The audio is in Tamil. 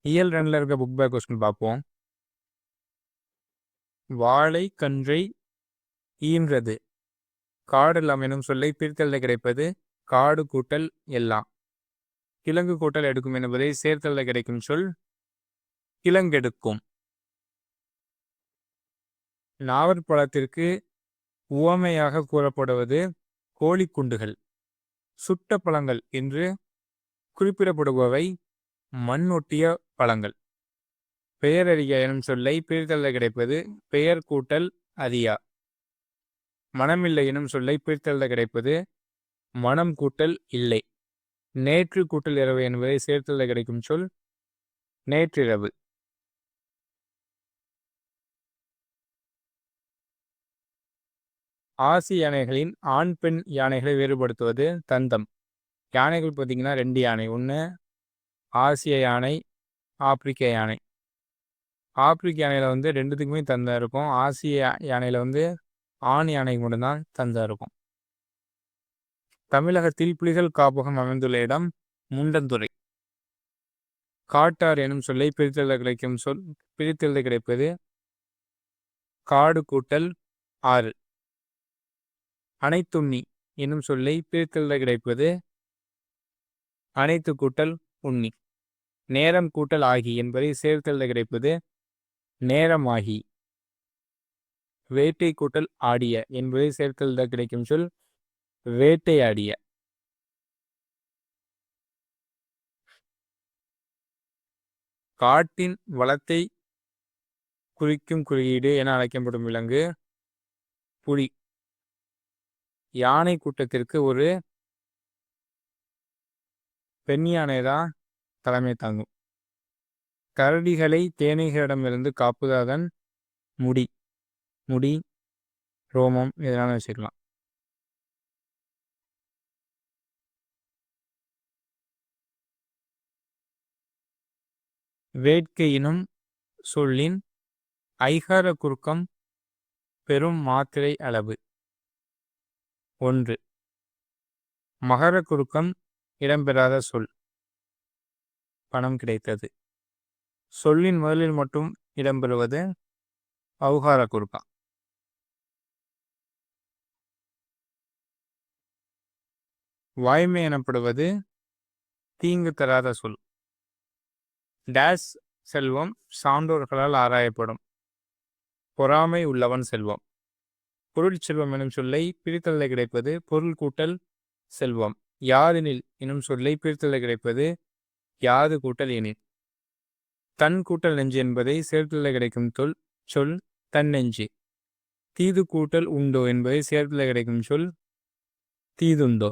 இயல் 2ல இருக்க புக் பேக் கொஸ்டின் பார்ப்போம். வாழை கன்றை ஈன்றது. காடெல்லாம் எனும் சொல்லை பிரித்தெழுத கிடைப்பது காடு கூட்டல் எல்லாம். கிழங்கு கூட்டல் எடுக்கும் என்பதை சேர்த்தெழுத கிடைக்கும் சொல் கிழங்கெடுக்கும். நாவற்பழத்திற்கு உவமையாக கூறப்படுவது கோழிக்குண்டுகள். சுட்ட பழங்கள் என்று குறிப்பிடப்படுபவை மண் ஒட்டிய பழங்கள். பெயரறிய எனும் சொல்லை பிரித்தெழுத கிடைப்பது பெயர் கூட்டல் அறியா. மனமில்லை எனும் சொல்லை பிரித்தெழுத கிடைப்பது மனம் கூட்டல் இல்லை. நேற்று கூட்டல் இரவு என்பதை சேர்த்தெழுத கிடைக்கும் சொல் நேற்றிரவு. ஆசி யானைகளின் ஆண் பெண் யானைகளை வேறுபடுத்துவது தந்தம். யானைகள் பார்த்தீங்கன்னா 2 யானை. ஒன்று ஆசிய யானை, ஆப்பிரிக்க யானை. ஆப்பிரிக்க யானையில் வந்து 2த்துக்குமே தந்தம் இருக்கும். ஆசிய யானையில் வந்து ஆண் யானைக்கு மட்டும்தான் தந்தம் இருக்கும். தமிழகத்தில் புலிகள் காப்பகம் அமைந்துள்ள இடம் முண்டந்துறை. காட்டார் எனும் சொல்லை பிரித்தெழுத கிடைப்பது காடு கூட்டல் ஆறு. அனைத்துண்ணி எனும் சொல்லை பிரித்தெழுத கிடைப்பது அனைத்து கூட்டல் உண்ணி. நேரம் கூட்டல் ஆகி என்பதை சேர்த்தெழுத கிடைப்பது நேரமாகி. வேட்டை கூட்டல் ஆடிய என்பதை சேர்த்தெழுத கிடைக்கும் சொல் வேட்டையாடிய. காட்டின் வளத்தை குறிக்கும் குறியீடு என அழைக்கப்படும் விலங்கு புலி. யானை கூட்டத்திற்கு ஒரு பெண் யானை தான் தலைமை தாங்கும். கரடிகளை தேனீகளிடமிருந்து காப்புவதன் முடி. முடி, ரோமம் இதனால வச்சுக்கலாம். வேட்கை எனும் சொல்லின் ஐகார குறுக்கம் பெரும் மாத்திரை அளவு. 1. மகர குறுக்கம் இடம்பெறாத சொல் பணம் கிடைத்தது. சொல்லின் முதலில் மட்டும் இடம்பெறுவது ஔகார குறுக்கம். வாய்மை எனப்படுவது தீங்கு தராத சொல். டேஸ் செல்வம் சான்றோர்களால் ஆராயப்படும். பொறாமை உள்ளவன் செல்வம். பொருட்செல்வம் எனும் சொல்லை பிரித்தெழுத கிடைப்பது பொருள் கூட்டல் செல்வம். யாதெனில் எனும் சொல்லை பிரித்தெழுத கிடைப்பது யாது கூட்டல் எனில். தன் கூட்டல் நெஞ்சு என்பதை சேர்த்தெழுத கிடைக்கும் சொல் தன்னெஞ்சு. தீது கூட்டல் உண்டோ என்பதை சேர்த்தெழுத கிடைக்கும் சொல் தீதுண்டோ.